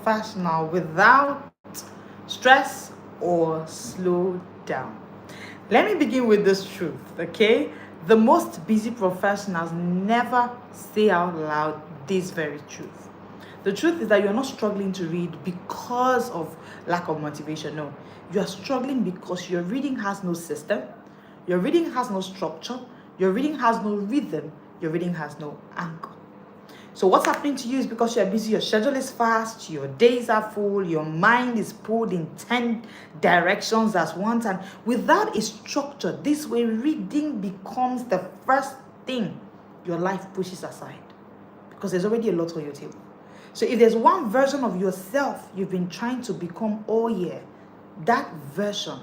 professional without stress or slow down? Let me begin with this truth, okay? The most busy professionals never say out loud this very truth. The truth is that you're not struggling to read because of lack of motivation. No, you are struggling because your reading has no system, your reading has no structure, your reading has no rhythm, your reading has no anchor. So what's happening to you is because you're busy, your schedule is fast, your days are full, your mind is pulled in 10 directions at once, and without a structure, this way reading becomes the first thing your life pushes aside because there's already a lot on your table. So if there's one version of yourself you've been trying to become all year, that version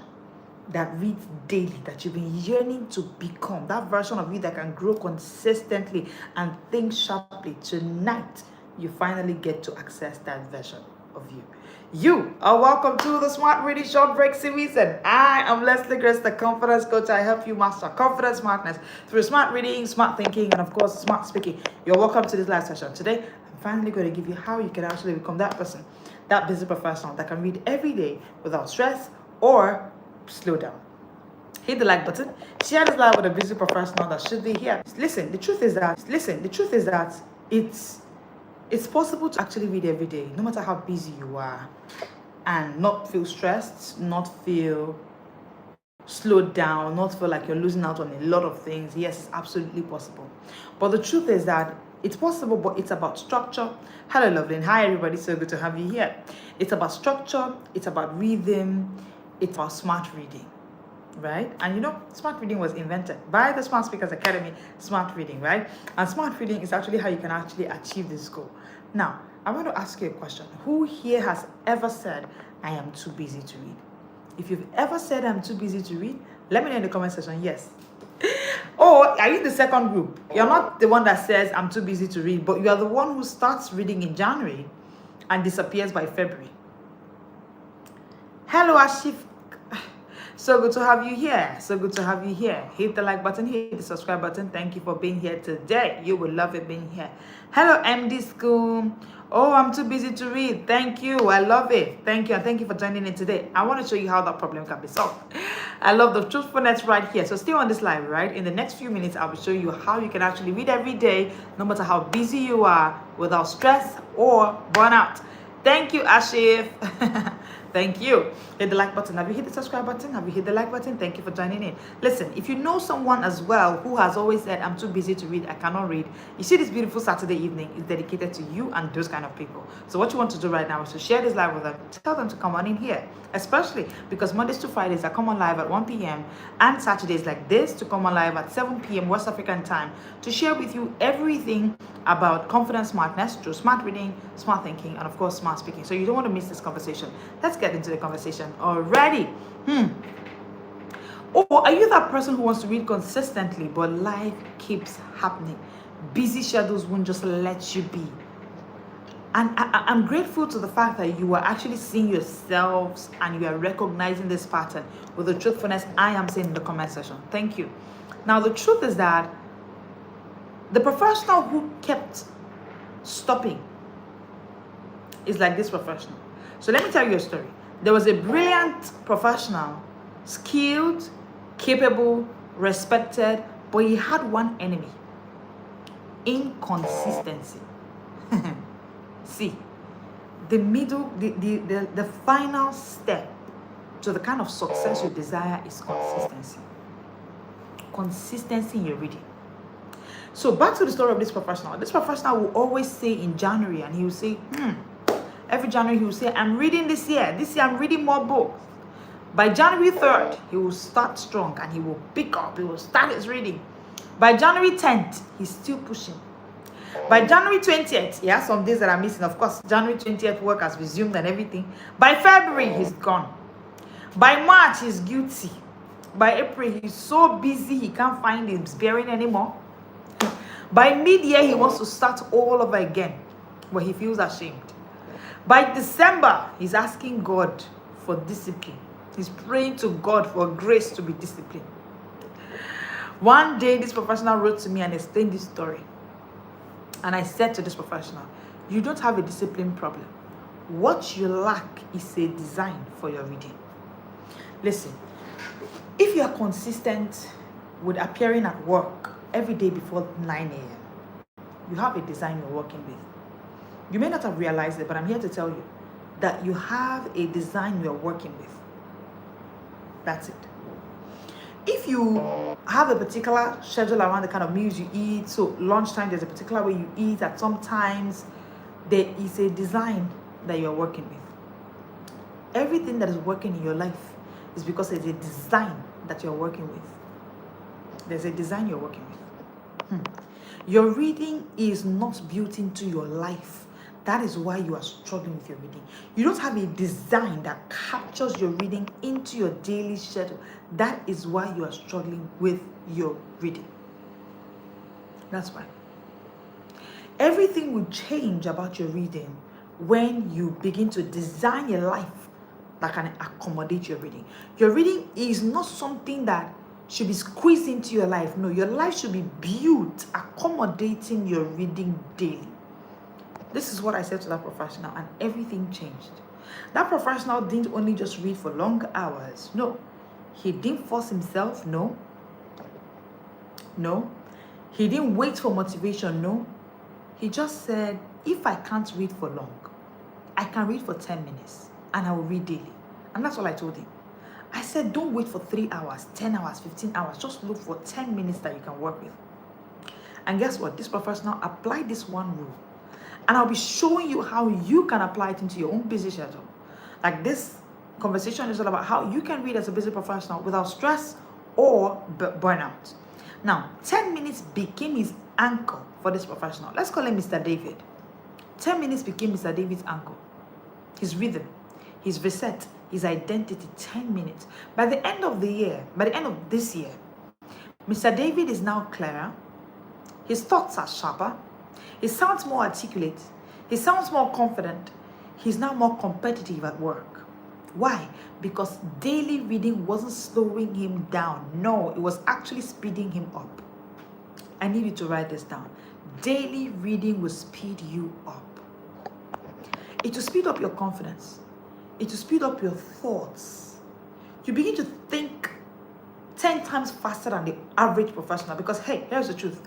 that reads daily, that you've been yearning to become, that version of you that can grow consistently and think sharply, tonight you finally get to access that version of you. You are welcome to the Smart Reading Short Break series, and I am Leslie Grace, the confidence coach. I help you master confidence smartness through smart reading, smart thinking, and of course smart speaking. You're welcome to this live session. Today I'm finally going to give you how you can actually become that person, that busy professional that can read every day without stress or slow down. Hit the like button, share this live with a busy professional that should be here. Listen, the truth is that it's possible to actually read every day, no matter how busy you are, and not feel stressed, not feel slowed down, not feel like you're losing out on a lot of things. Yes, it's absolutely possible. But the truth is that it's possible, but it's about structure. Hello, lovely. Hi, everybody. So good to have you here. It's about structure. It's about rhythm. It's about smart reading, right? And you know, smart reading was invented by the Smart Speakers Academy, smart reading, right? And smart reading is actually how you can actually achieve this goal. Now, I want to ask you a question. Who here has ever said, I am too busy to read? If you've ever said I'm too busy to read, let me know in the comment section, yes. Or are you the second group? You're not the one that says I'm too busy to read, but you are the one who starts reading in January and disappears by February. Hello, Ashif. So good to have you here. So good to have you here. Hit the like button, hit the subscribe button. Thank you for being here today. You will love it being here. Hello, MD School. Oh, I'm too busy to read. Thank you. I love it. Thank you. And thank you for joining in today. I want to show you how that problem can be solved. I love the truthfulness right here. So stay on this live, right? In the next few minutes, I will show you how you can actually read every day, no matter how busy you are, without stress or burnout. Thank you, Ashif. Thank you. Hit the like button. Have you hit the subscribe button? Have you hit the like button? Thank you for joining in. Listen, if you know someone as well who has always said, I'm too busy to read, I cannot read, you see this beautiful Saturday evening is dedicated to you and those kind of people. So what you want to do right now is to share this live with them. Tell them to come on in here, especially because Mondays to Fridays I come on live at 1 p.m. and Saturdays like this to come on live at 7 p.m. West African time to share with you everything about confidence smartness through smart reading, smart thinking, and of course smart speaking. So you don't want to miss this conversation. Let's get into the conversation already. Or are you that person who wants to read consistently but life keeps happening? Busy schedules won't just let you be. And I'm grateful to the fact that you are actually seeing yourselves and you are recognizing this pattern with the truthfulness I am saying in the comment section. Thank you. Now the truth is that the professional who kept stopping is like this professional. So let me tell you a story. There was a brilliant professional, skilled, capable, respected, but he had one enemy: inconsistency. See, the final step to the kind of success you desire is consistency. Consistency in your reading. So back to the story of this professional. This professional will always say in January, and he will say, every January he will say, I'm reading this year. This year I'm reading more books. By January 3rd, he will start strong and he will pick up. He will start his reading. By January 10th, he's still pushing. By January 20th, he has some days that are missing. Of course, January 20th work has resumed and everything. By February, he's gone. By March, he's guilty. By April, he's so busy he can't find his bearing anymore. By mid-year, he wants to start all over again, but he feels ashamed. By December, he's asking God for discipline. He's praying to God for grace to be disciplined. One day, this professional wrote to me and explained this story. And I said to this professional, you don't have a discipline problem. What you lack is a design for your reading. Listen, if you are consistent with appearing at work every day before 9 a.m., you have a design you're working with. You may not have realized it, but I'm here to tell you that you have a design you're working with. That's it. If you have a particular schedule around the kind of meals you eat, so lunchtime there's a particular way you eat, at some times there is a design that you're working with. Everything that is working in your life is because there's a design that you're working with. There's a design you're working with. Your reading is not built into your life. That is why you are struggling with your reading. You don't have a design that captures your reading into your daily schedule. That is why you are struggling with your reading. That's why. Everything will change about your reading when you begin to design a life that can accommodate your reading. Your reading is not something that should be squeezed into your life. No, your life should be built accommodating your reading daily. This is what I said to that professional, and everything changed. That professional didn't only just read for long hours. No. He didn't force himself. No. He didn't wait for motivation. No. He just said, if I can't read for long, I can read for 10 minutes and I will read daily. And that's all I told him. I said, don't wait for 3 hours, 10 hours, 15 hours. Just look for 10 minutes that you can work with. And guess what? This professional applied this one rule. And I'll be showing you how you can apply it into your own busy schedule. Like, this conversation is all about how you can read as a busy professional without stress or burnout. Now, 10 minutes became his anchor for this professional. Let's call him Mr. David. 10 minutes became Mr. David's anchor. His rhythm, his reset, his identity, 10 minutes. By the end of this year, Mr. David is now clearer. His thoughts are sharper. He sounds more articulate. He sounds more confident. He's now more competitive at work. Why? Because daily reading wasn't slowing him down. No, it was actually speeding him up. I need you to write this down. Daily reading will speed you up. It will speed up your confidence. It will speed up your thoughts. You begin to think 10 times faster than the average professional, because, hey, here's the truth.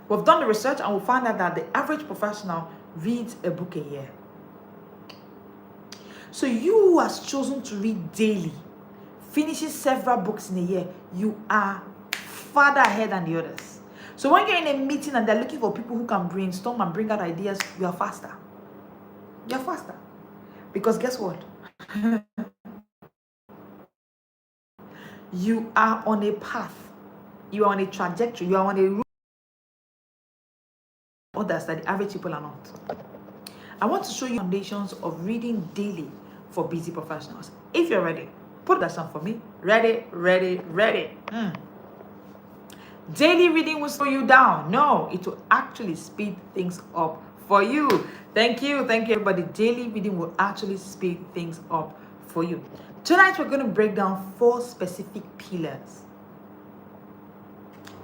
We've done the research and we found out that the average professional reads a book a year. So you who has chosen to read daily, finishing several books in a year, you are farther ahead than the others. So when you're in a meeting and they're looking for people who can brainstorm and bring out ideas, you are faster. You're faster. Because guess what? You are on a path. You are on a trajectory. You are on a route others that the average people are not. I want to show you foundations of reading daily for busy professionals. If you're ready, put that down for me. Ready. Daily reading will slow you down. No, it will actually speed things up for you. Thank you, everybody. Daily reading will actually speed things up for you. Tonight we're going to break down 4 specific pillars,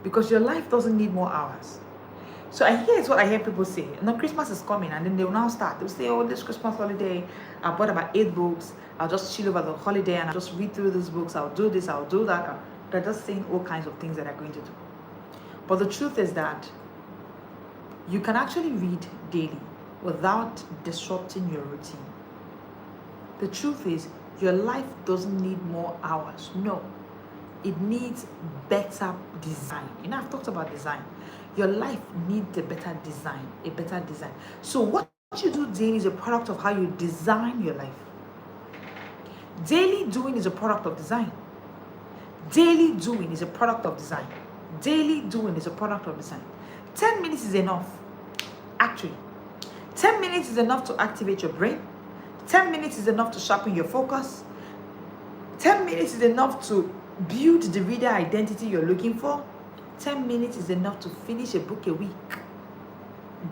because your life doesn't need more hours. So here's what I hear people say. Christmas is coming, and then they will now start. They'll say, oh, this Christmas holiday, I bought about 8 books. I'll just chill over the holiday and I'll just read through these books. I'll do this, I'll do that. They're just saying all kinds of things that they're going to do. But the truth is that you can actually read daily without disrupting your routine. The truth is, your life doesn't need more hours. No, it needs better design. I've talked about design. Your life needs a better design, So what you do daily is a product of how you design your life. Daily doing is a product of design. Daily doing is a product of design. 10 minutes is enough. Actually, 10 minutes is enough to activate your brain. 10 minutes is enough to sharpen your focus. 10 minutes is enough to build the reader identity you're looking for. 10 minutes is enough to finish a book a week,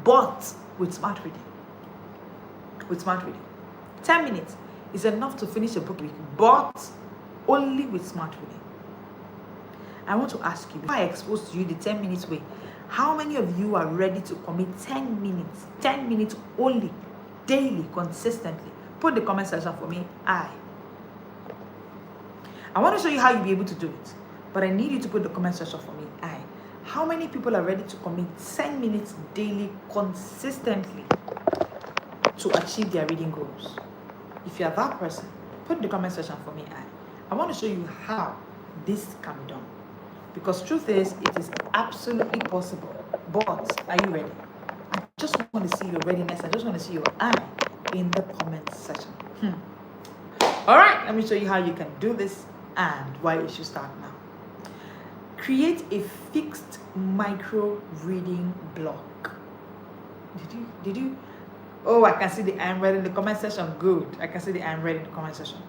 but with smart reading. 10 minutes is enough to finish a book a week, but only with smart reading. I want to ask you, before I expose to you the 10 minutes way, how many of you are ready to commit 10 minutes only, daily, consistently, Put the comment section for me. I want to show you how you'll be able to do it, but I need you to put the comment section for me. How many people are ready to commit 10 minutes daily consistently to achieve their reading goals? If you are that person, put in the comment section for me. I want to show you how this can be done, because truth is, it is absolutely possible. But are you ready? I just want to see your readiness. I just want to see your in the comment section. All right, let me show you how you can do this and why you should start now. Create a fixed micro reading block. Did you? Oh, I can see the I am ready in the comment section. Good. I can see the I am ready in the comment section.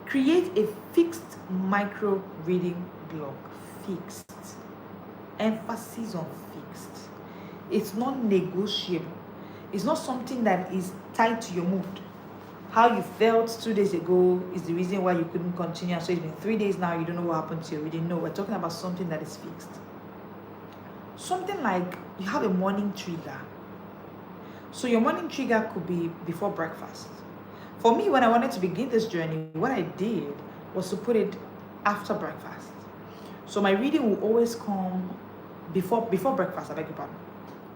Create a fixed micro reading block. Fixed. Emphasis on fixed. It's not negotiable. It's not something that is tied to your mood. How you felt 2 days ago is the reason why you couldn't continue. So it's been 3 days now, you don't know what happened to your reading. No, we're talking about something that is fixed. Something like you have a morning trigger. So your morning trigger could be before breakfast. For me, when I wanted to begin this journey, what I did was to put it after breakfast. So my reading will always come before breakfast, I beg your pardon.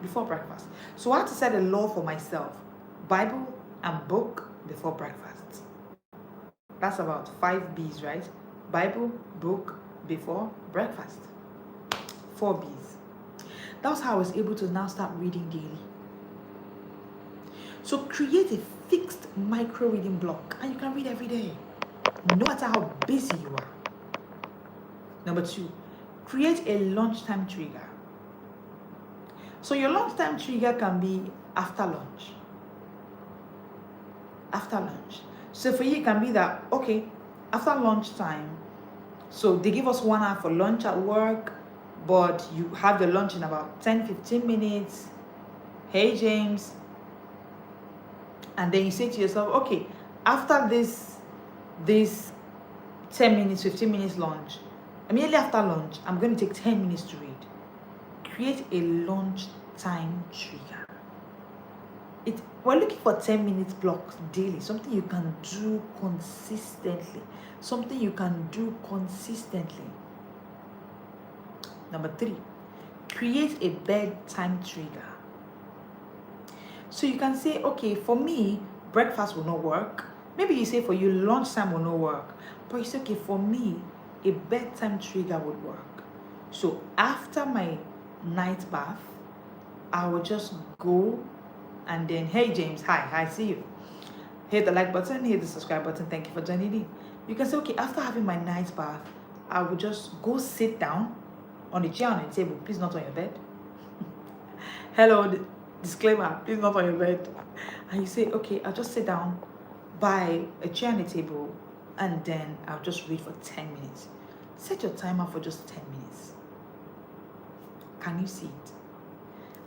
Before breakfast. So I had to set a law for myself. Bible and book before breakfast. That's about 5 B's, right? Bible, book, before breakfast. 4 B's. That's how I was able to now start reading daily. So create a fixed micro reading block and you can read every day, no matter how busy you are. Number 2, create a lunchtime trigger. So your lunchtime trigger can be after lunch. After lunch. So for you, it can be that, okay, after lunchtime, so they give us 1 hour for lunch at work, but you have your lunch in about 10-15 minutes. Hey, James. And then you say to yourself, okay, after this 10 minutes, 15 minutes lunch, immediately after lunch, I'm going to take 10 minutes to read. Create a lunch time trigger. We're looking for 10 minutes blocks daily, something you can do consistently. Something you can do consistently. Number 3, create a bedtime trigger. So you can say, okay, for me, breakfast will not work. Maybe you say for you, lunchtime will not work. But you say, okay, for me, a bedtime trigger would work. So after my night bath, I will just go and then, hey, James, hi, I see you. Hit the like button, hit the subscribe button. Thank you for joining in. You can say, okay, after having my night bath, I will just go sit down on a chair on a table. Please not on your bed. Hello, disclaimer, please not on your bed. And you say, okay, I'll just sit down by a chair on a table and then I'll just read for 10 minutes. Set your timer for just 10 minutes. Can you see it?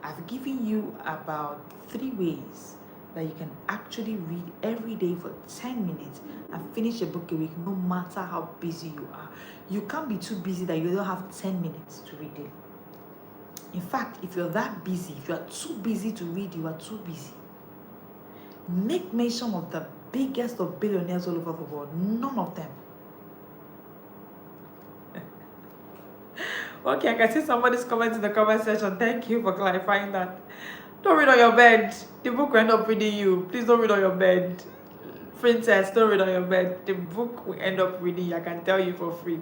I've given you about 3 ways that you can actually read every day for 10 minutes and finish a book a week, no matter how busy you are. You can't be too busy that you don't have 10 minutes to read daily. In fact, if you're that busy, if you are too busy to read, you are too busy. Make mention of the biggest of billionaires all over the world. None of them. Okay, I can see somebody's comment in the comment section. Thank you for clarifying that. Don't read on your bed. The book will end up reading you. Please don't read on your bed. Princess, don't read on your bed. The book will end up reading you. I can tell you for free.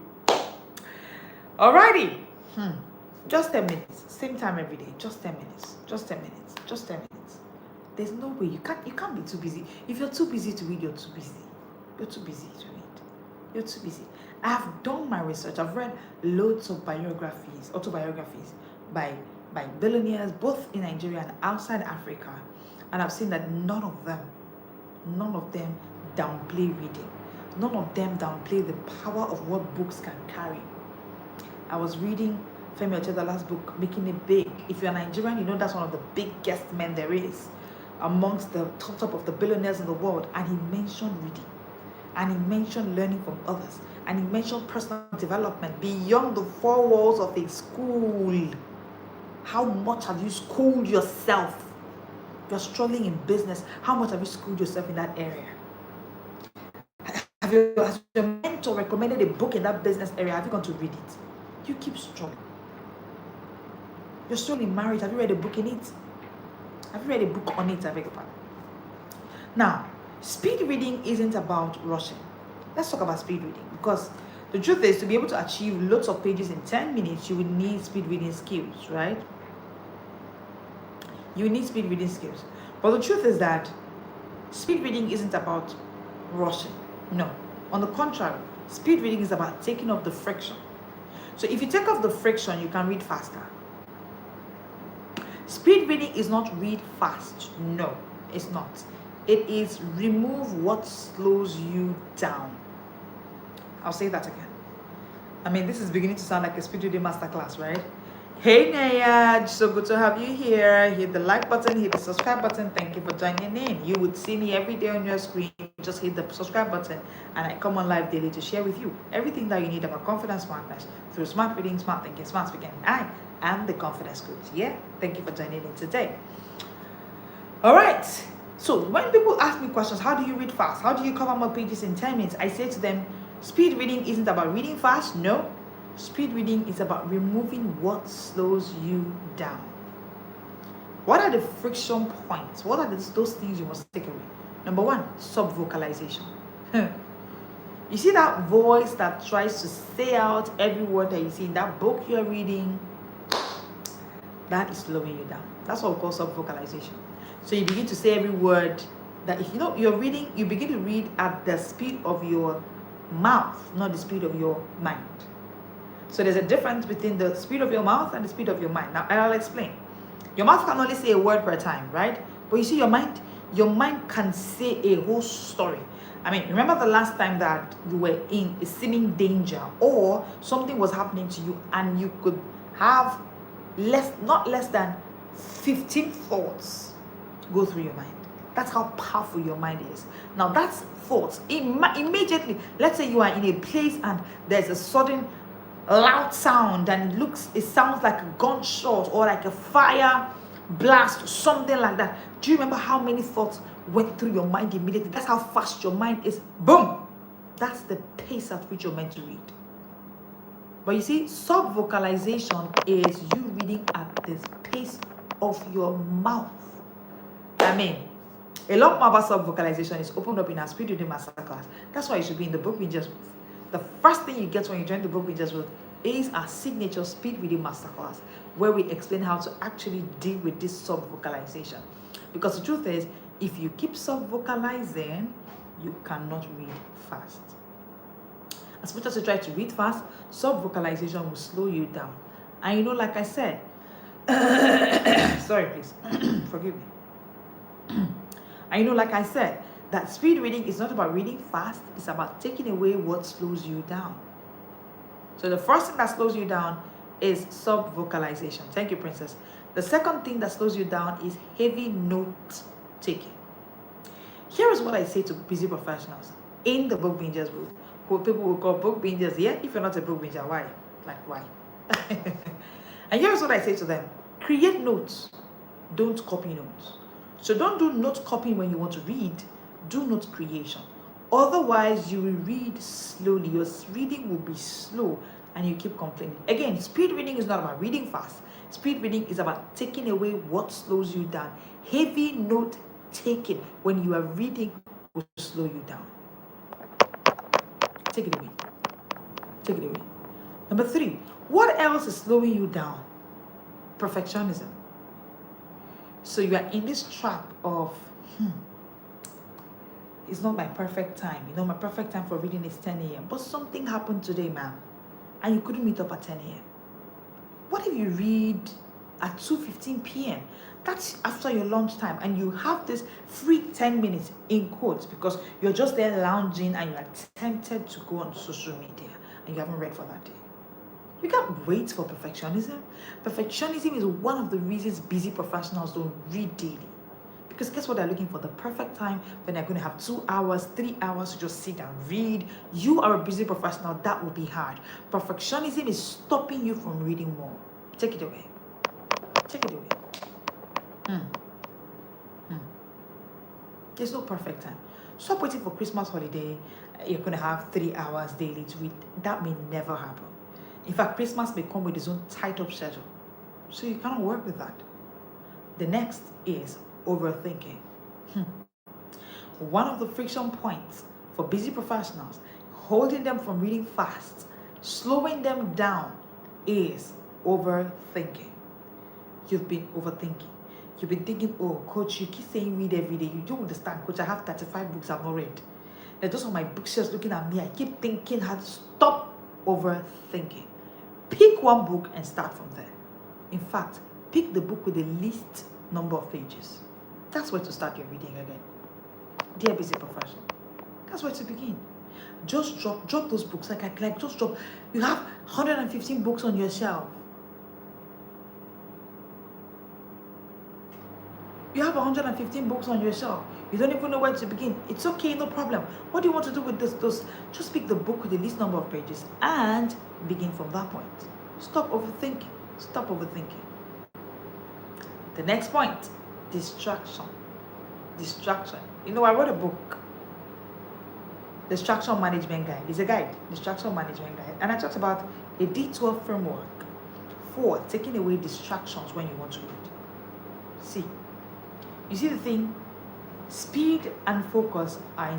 Alrighty. Just 10 minutes. Same time every day. Just 10 minutes. Just 10 minutes. Just 10 minutes. There's no way. You can't be too busy. If you're too busy to read, you're too busy. You're too busy to read. You're too busy. I have done my research. I've read loads of autobiographies by billionaires, both in Nigeria and outside Africa. And I've seen that none of them downplay reading. None of them downplay the power of what books can carry. I was reading Femi Ochedola's book, Making It Big. If you're Nigerian, you know that's one of the biggest men there is amongst the top of the billionaires in the world. And he mentioned reading. And he mentioned learning from others. And he mentioned personal development beyond the 4 walls of a school. How much have you schooled yourself? You're struggling in business. How much have you schooled yourself in that area? Has your mentor recommended a book in that business area? Have you gone to read it? You keep struggling. You're still in marriage. Have you read a book in it? Have you read a book on it? I beg your pardon. Now, speed reading isn't about rushing. Let's talk about speed reading, because the truth is, to be able to achieve lots of pages in 10 minutes, you would need speed reading skills, right? You need speed reading skills. But the truth is that speed reading isn't about rushing. No. On the contrary, speed reading is about taking off the friction. So if you take off the friction, you can read faster. Speed reading is not read fast. No, it's not. It is remove what slows you down. I'll say that again. I mean, this is beginning to sound like a speed reading masterclass, right? Hey Nayaj, so good to have you here. Hit the like button, hit the subscribe button. Thank you for joining in. You would see me every day on your screen. Just hit the subscribe button and I come on live daily to share with you everything that you need about confidence smartness through smart reading, smart thinking, smart speaking. I am the confidence coach. Yeah, thank you for joining in today. All right. So when people ask me questions, how do you read fast? How do you cover more pages in 10 minutes? I say to them, speed reading isn't about reading fast. No. Speed reading is about removing what slows you down. What are the friction points? What are those things you must take away? Number one, sub-vocalization. You see that voice that tries to say out every word that you see in that book you're reading? That is slowing you down. That's what we call sub-vocalization. So you begin to say every word that, if you know you're reading, you begin to read at the speed of your mouth, not the speed of your mind. So there's a difference between the speed of your mouth and the speed of your mind. Now, I'll explain. Your mouth can only say a word per time, right? But you see, your mind can say a whole story. I mean, remember the last time that you were in a seeming danger or something was happening to you and you could have not less than 15 thoughts go through your mind. That's how powerful your mind is. Now, that's thoughts. Immediately, let's say you are in a place and there's a sudden loud sound and it sounds like a gunshot or like a fire blast, something like that. Do you remember how many thoughts went through your mind immediately? That's how fast your mind is. Boom! That's the pace at which you're meant to read. But you see, sub-vocalization is you reading at the pace of your mouth. I mean, a lot more about sub-vocalization is opened up in our speed reading masterclass. That's why you should be in the book Bingers Booth. The first thing you get when you join the book Bingers Booth is our signature speed reading masterclass, where we explain how to actually deal with this sub-vocalization. Because the truth is, if you keep sub-vocalizing, you cannot read fast. As much as you try to read fast, sub-vocalization will slow you down. And you know, like I said, sorry, please, forgive me. And you know, like I said, that speed reading is not about reading fast, it's about taking away what slows you down. So the first thing that slows you down is sub-vocalization. Thank you, Princess. The second thing that slows you down is heavy note taking. Here is what I say to busy professionals in the book bingers group, who people will call book bingers. Yeah, if you're not a book binger, why? Like, why? And here's what I say to them. Create notes. Don't copy notes. So don't do note copying when you want to read. Do note creation. Otherwise, you will read slowly. Your reading will be slow and you keep complaining. Again, speed reading is not about reading fast. Speed reading is about taking away what slows you down. Heavy note taking when you are reading will slow you down. Take it away. Take it away. Number 3, what else is slowing you down? Perfectionism. So you are in this trap of, it's not my perfect time. You know, my perfect time for reading is 10 a.m. But something happened today, ma'am, and you couldn't meet up at 10 a.m. What if you read at 2:15 p.m.? That's after your lunch time, and you have this free 10 minutes in quotes because you're just there lounging and you're tempted to go on social media and you haven't read for that day. You can't wait for perfectionism. Perfectionism is one of the reasons busy professionals don't read daily. Because guess what? They're looking for the perfect time when they're going to have 2 hours, 3 hours to just sit down, read. You are a busy professional. That will be hard. Perfectionism is stopping you from reading more. Take it away. Take it away. There's no perfect time. Stop waiting for Christmas holiday. You're going to have 3 hours daily to read. That may never happen. In fact, Christmas may come with its own tight up schedule. So you cannot work with that. The next is overthinking. One of the friction points for busy professionals, holding them from reading fast, slowing them down, is overthinking. You've been overthinking. You've been thinking, oh, coach, you keep saying read every day. You don't understand, coach. I have 35 books I've not read. They're just on my bookshelves looking at me. I keep thinking how to stop overthinking. Pick one book and start from there. In fact, pick the book with the least number of pages. That's where to start your reading again. Dear busy professional, that's where to begin. Just drop those books. Like just drop. You have 115 books on your shelf. You have 115 books on your shelf. You don't even know where to begin. It's okay, no problem. What do you want to do with this? Just pick the book with the least number of pages and begin from that point. Stop overthinking. Stop overthinking. The next point, distraction. Distraction. You know, I wrote a book, Distraction Management Guide. It's a guide, Distraction Management Guide. And I talked about a detour framework for taking away distractions when you want to read. See, you see the thing? Speed and focus are